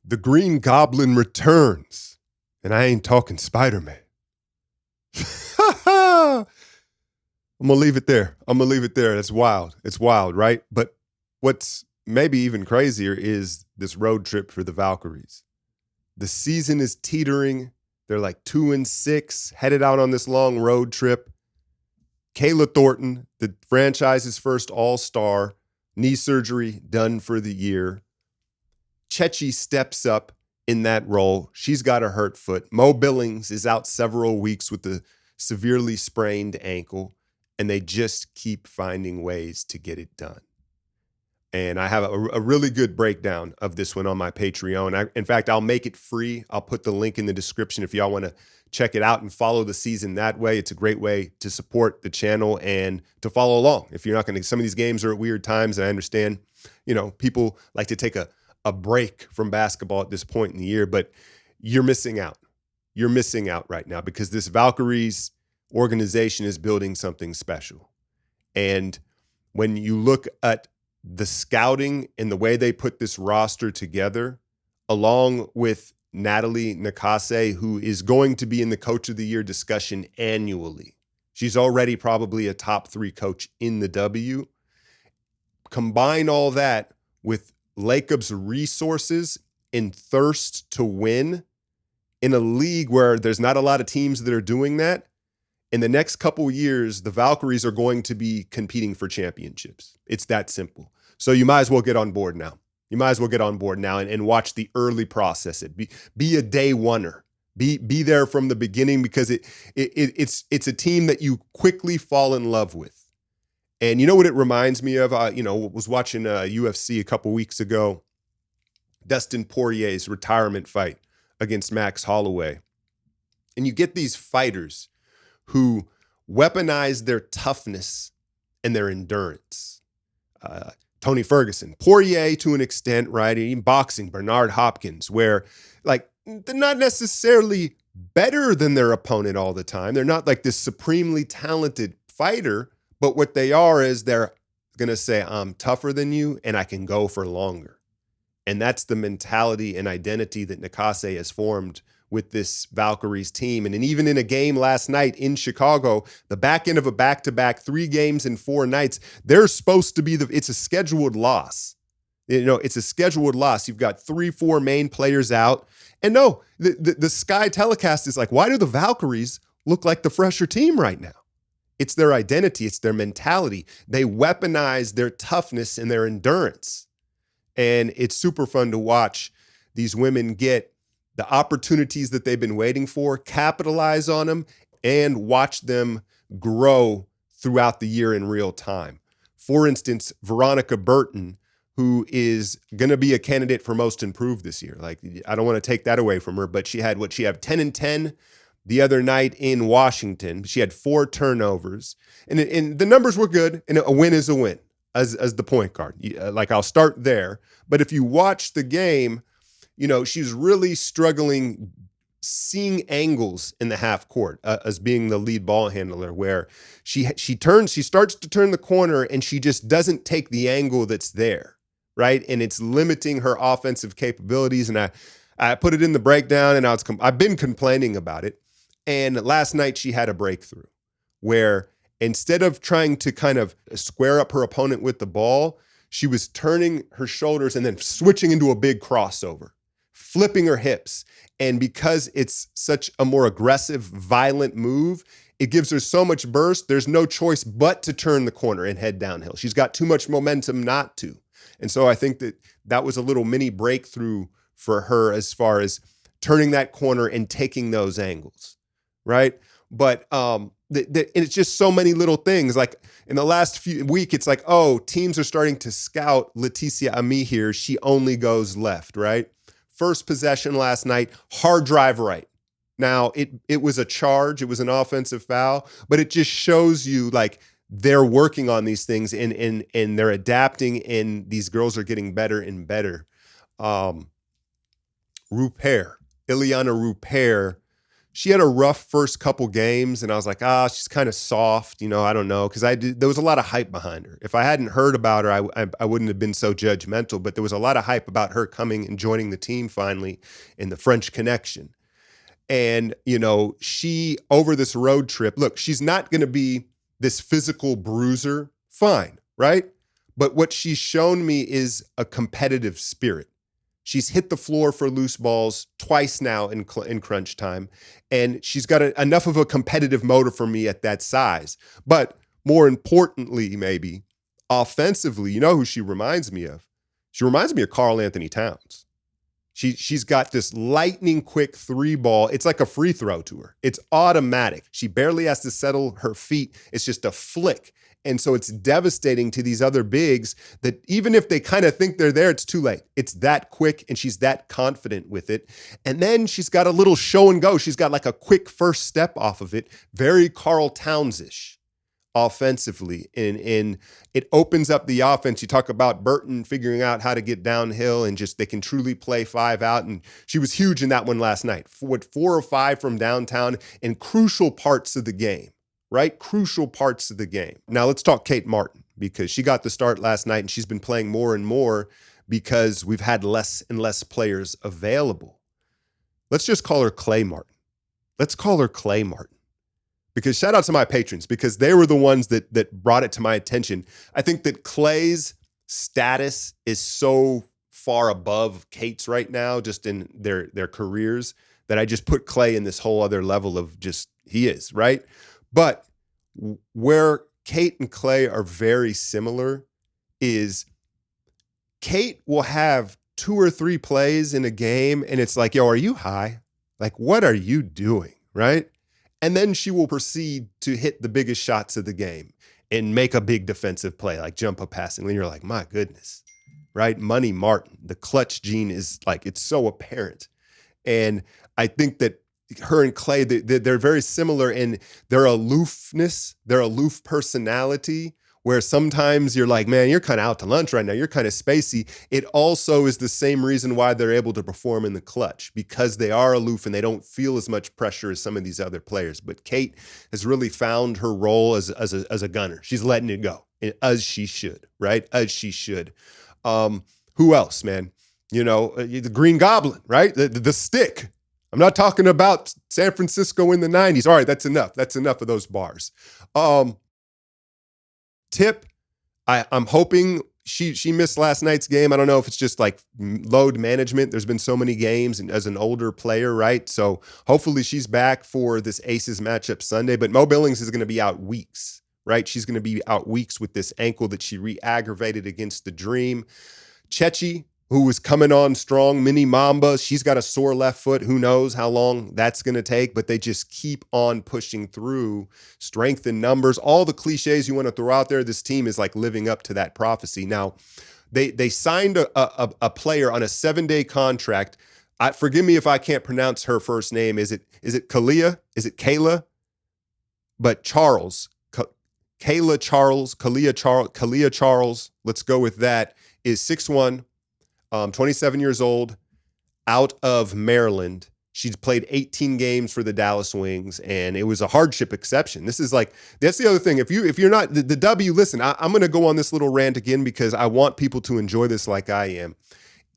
The Green Goblin returns, and I ain't talking Spider-Man. I'm going to leave it there. That's wild. It's wild, right? But what's maybe even crazier is this road trip for the Valkyries. The season is teetering. They're like 2-6, headed out on this long road trip. Kayla Thornton, the franchise's first all-star, knee surgery done for the year. Chechi steps up in that role. She's got a hurt foot. Mo Billings is out several weeks with a severely sprained ankle, and they just keep finding ways to get it done. And I have a really good breakdown of this one on my Patreon. In fact, I'll make it free. I'll put the link in the description if y'all want to check it out and follow the season that way. It's a great way to support the channel and to follow along. If you're not going to, some of these games are at weird times. I understand, people like to take a break from basketball at this point in the year, but you're missing out. You're missing out right now because this Valkyries organization is building something special. And when you look at the scouting and the way they put this roster together, along with Natalie Nakase, who is going to be in the Coach of the Year discussion annually. She's already probably a top 3 coach in the W. Combine all that with Lacob's resources and thirst to win in a league where there's not a lot of teams that are doing that. In the next couple of years, the Valkyries are going to be competing for championships. It's that simple. So you might as well get on board now. You might as well get on board now and watch the early process. Be a day oneer. Be there from the beginning because it's a team that you quickly fall in love with. And you know what it reminds me of? Was watching UFC a couple weeks ago. Dustin Poirier's retirement fight against Max Holloway. And you get these fighters who weaponize their toughness and their endurance. Tony Ferguson, Poirier to an extent, right? In boxing, Bernard Hopkins, where like they're not necessarily better than their opponent all the time. They're not like this supremely talented fighter, but what they are is they're going to say, I'm tougher than you and I can go for longer. And that's the mentality and identity that Nakase has formed with this Valkyries team. And even in a game last night in Chicago, the back end of a back-to-back 3 games in 4 nights, they're supposed to be it's a scheduled loss. It's a scheduled loss. You've got 3-4 main players out. And no, the Sky telecast is like, why do the Valkyries look like the fresher team right now? It's their identity. It's their mentality. They weaponize their toughness and their endurance. And it's super fun to watch these women get the opportunities that they've been waiting for, capitalize on them, and watch them grow throughout the year in real time. For instance, Veronica Burton, who is going to be a candidate for most improved this year. Like, I don't want to take that away from her, but she had 10-10 the other night in Washington. She had 4 turnovers, and the numbers were good, and a win is a win as the point guard. Like, I'll start there. But if you watch the game, she's really struggling seeing angles in the half court as being the lead ball handler, where she starts to turn the corner and she just doesn't take the angle that's there, right? And it's limiting her offensive capabilities. And I put it in the breakdown, and I've been complaining about it. And last night she had a breakthrough where instead of trying to kind of square up her opponent with the ball, she was turning her shoulders and then switching into a big crossover, flipping her hips. And because it's such a more aggressive, violent move, it gives her so much burst, there's no choice but to turn the corner and head downhill. She's got too much momentum not to. And so I think that was a little mini breakthrough for her as far as turning that corner and taking those angles, right? But and it's just so many little things. Like in the last few weeks, it's like, oh, teams are starting to scout Leticia Ami here. She only goes left, right? First possession last night, hard drive right. Now, it was a charge. It was an offensive foul, but it just shows you like they're working on these things and they're adapting, and these girls are getting better and better. Ileana Rupert, she had a rough first couple games, and I was like, she's kind of soft, I don't know, because there was a lot of hype behind her. If I hadn't heard about her, I wouldn't have been so judgmental. But there was a lot of hype about her coming and joining the team finally in the French Connection. And she over this road trip. Look, she's not going to be this physical bruiser. Fine, right? But what she's shown me is a competitive spirit. She's hit the floor for loose balls twice now in crunch time, and she's got enough of a competitive motor for me at that size. But more importantly, maybe, offensively, you know who she reminds me of? She reminds me of Karl Anthony Towns. She's got this lightning quick three ball. It's like a free throw to her. It's automatic. She barely has to settle her feet. It's just a flick. And so it's devastating to these other bigs that even if they kind of think they're there, it's too late. It's that quick, and she's that confident with it. And then she's got a little show and go. She's got like a quick first step off of it. Very Karl Towns-ish offensively. And it opens up the offense. You talk about Burton figuring out how to get downhill and just they can truly play five out. And she was huge in that one last night. 4 or 5 from downtown in crucial parts of the game. Right? Crucial parts of the game. Now let's talk Kate Martin, because she got the start last night and she's been playing more and more because we've had less and less players available. Let's just call her Clay Martin. Let's call her Clay Martin. Because shout out to my patrons, because they were the ones that brought it to my attention. I think that Clay's status is so far above Kate's right now, just in their careers, that I just put Clay in this whole other level of just, he is, right? But where Kate and Clay are very similar is Kate will have 2 or 3 plays in a game, and it's like, yo, are you high? Like, what are you doing, right? And then she will proceed to hit the biggest shots of the game and make a big defensive play, like jump up passing. And you're like, my goodness, right? Money Martin, the clutch gene is like, it's so apparent. And I think that her and Clay, they're very similar in their aloofness, their aloof personality, where sometimes you're like, man, you're kind of out to lunch right now. You're kind of spacey. It also is the same reason why they're able to perform in the clutch, because they are aloof and they don't feel as much pressure as some of these other players. But Kate has really found her role as a gunner. She's letting it go, as she should, right? As she should. Who else, man? The Green Goblin, right? The stick. I'm not talking about San Francisco in the 90s. All right, that's enough. That's enough of those bars. Tip, I'm hoping she missed last night's game. I don't know if it's just like load management. There's been so many games and as an older player, right? So hopefully she's back for this Aces matchup Sunday. But Mo Billings is going to be out weeks, right? She's going to be out weeks with this ankle that she re-aggravated against the Dream. Chechi, who was coming on strong, Mini Mamba, she's got a sore left foot. Who knows how long that's going to take, but they just keep on pushing through. Strength in numbers, all the cliches you want to throw out there. This team is like living up to that prophecy. Now, they signed a player on a 7-day contract. Forgive me if I can't pronounce her first name. Is it Kalia? Is it Kayla? But Charles, Kalia Charles, let's go with that, is 6'1", 27 years old, out of Maryland. She's played 18 games for the Dallas Wings, and it was a hardship exception. This is like, that's the other thing. If you're not the W, listen, I'm going to go on this little rant again because I want people to enjoy this like I am.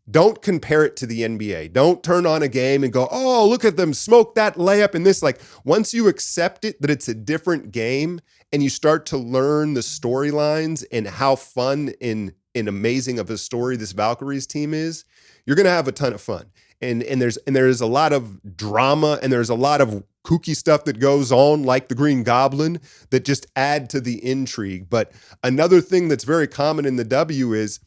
Don't compare it to the NBA. Don't turn on a game and go, oh, look at them smoke that layup and this. Like, once you accept it, that it's a different game, and you start to learn the storylines and how fun and amazing of a story this Valkyries team is, you're going to have a ton of fun. And there's a lot of drama, and there's a lot of kooky stuff that goes on, like the Green Goblin, that just add to the intrigue. But another thing that's very common in the W is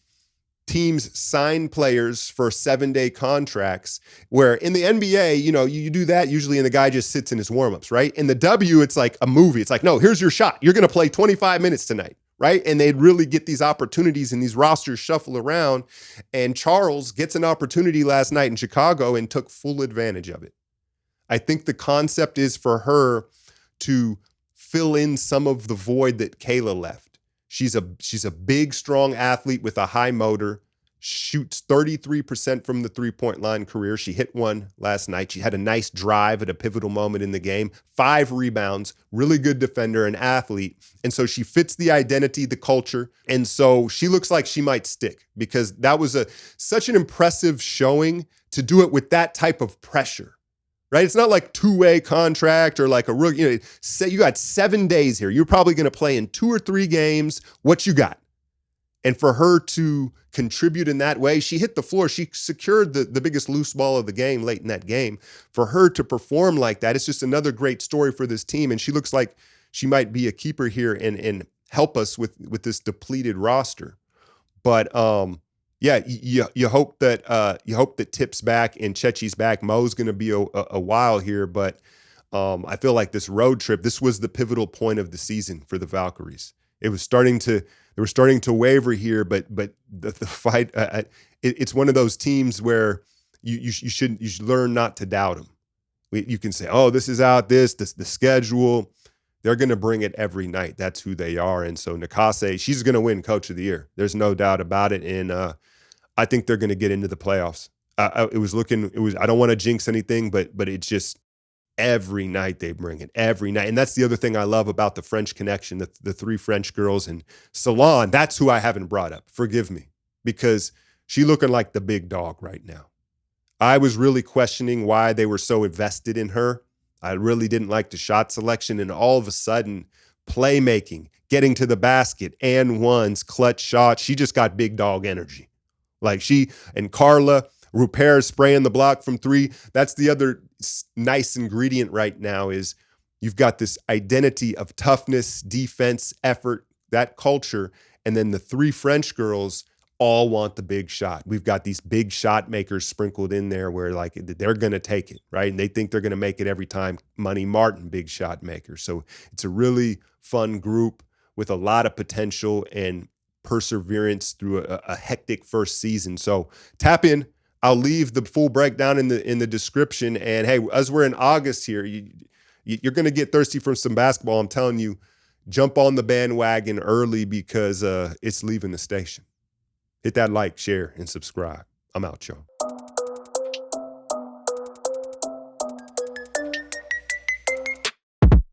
teams sign players for 7-day contracts, where in the NBA, you do that usually and the guy just sits in his warmups, right? In the W, it's like a movie. It's like, no, here's your shot. You're going to play 25 minutes tonight, right? And they'd really get these opportunities and these rosters shuffle around. And Charles gets an opportunity last night in Chicago and took full advantage of it. I think the concept is for her to fill in some of the void that Kayla left. She's a big, strong athlete with a high motor. shoots 33% from the three-point line career. She hit one last night. She had a nice drive at a pivotal moment in the game, 5 rebounds, really good defender, an athlete. And so she fits the identity, the culture. And so she looks like she might stick because that was such an impressive showing to do it with that type of pressure. Right? It's not like two-way contract or like a rookie. Say you got 7 days here. You're probably going to play in 2 or 3 games. What you got? And for her to contribute in that way, she hit the floor. She secured the biggest loose ball of the game late in that game. For her to perform like that, it's just another great story for this team. And she looks like she might be a keeper here and help us with this depleted roster. But yeah, you hope that Tip's back and Chechi's back. Mo's going to be a while here, but I feel like this road trip, this was the pivotal point of the season for the Valkyries. They were starting to waver here, but the fight, it's one of those teams where you should learn not to doubt them. You can say, oh, this is out, the schedule. They're going to bring it every night. That's who they are. And so Nakase, she's going to win Coach of the Year. There's no doubt about it. And I think they're going to get into the playoffs. I don't want to jinx anything, but it's just every night they bring it, every night. And that's the other thing I love about the French connection, the 3 French girls. And Salon, that's who I haven't brought up. Forgive me, because she looking like the big dog right now. I was really questioning why they were so invested in her. I really didn't like the shot selection, and all of a sudden, playmaking, getting to the basket, and ones, clutch shots. She just got big dog energy. Like she and Carla Rupert spraying the block from 3. That's the other nice ingredient right now is you've got this identity of toughness, defense, effort, that culture, and then the 3 French girls all want the big shot. We've got these big shot makers sprinkled in there where like they're going to take it, right? And they think they're going to make it every time. Money Martin, big shot maker. So it's a really fun group with a lot of potential and perseverance through a hectic first season. So tap in. I'll leave the full breakdown in the description. And hey, as we're in August here, you're going to get thirsty for some basketball. I'm telling you, jump on the bandwagon early because it's leaving the station. Hit that like, share, and subscribe. I'm out, y'all.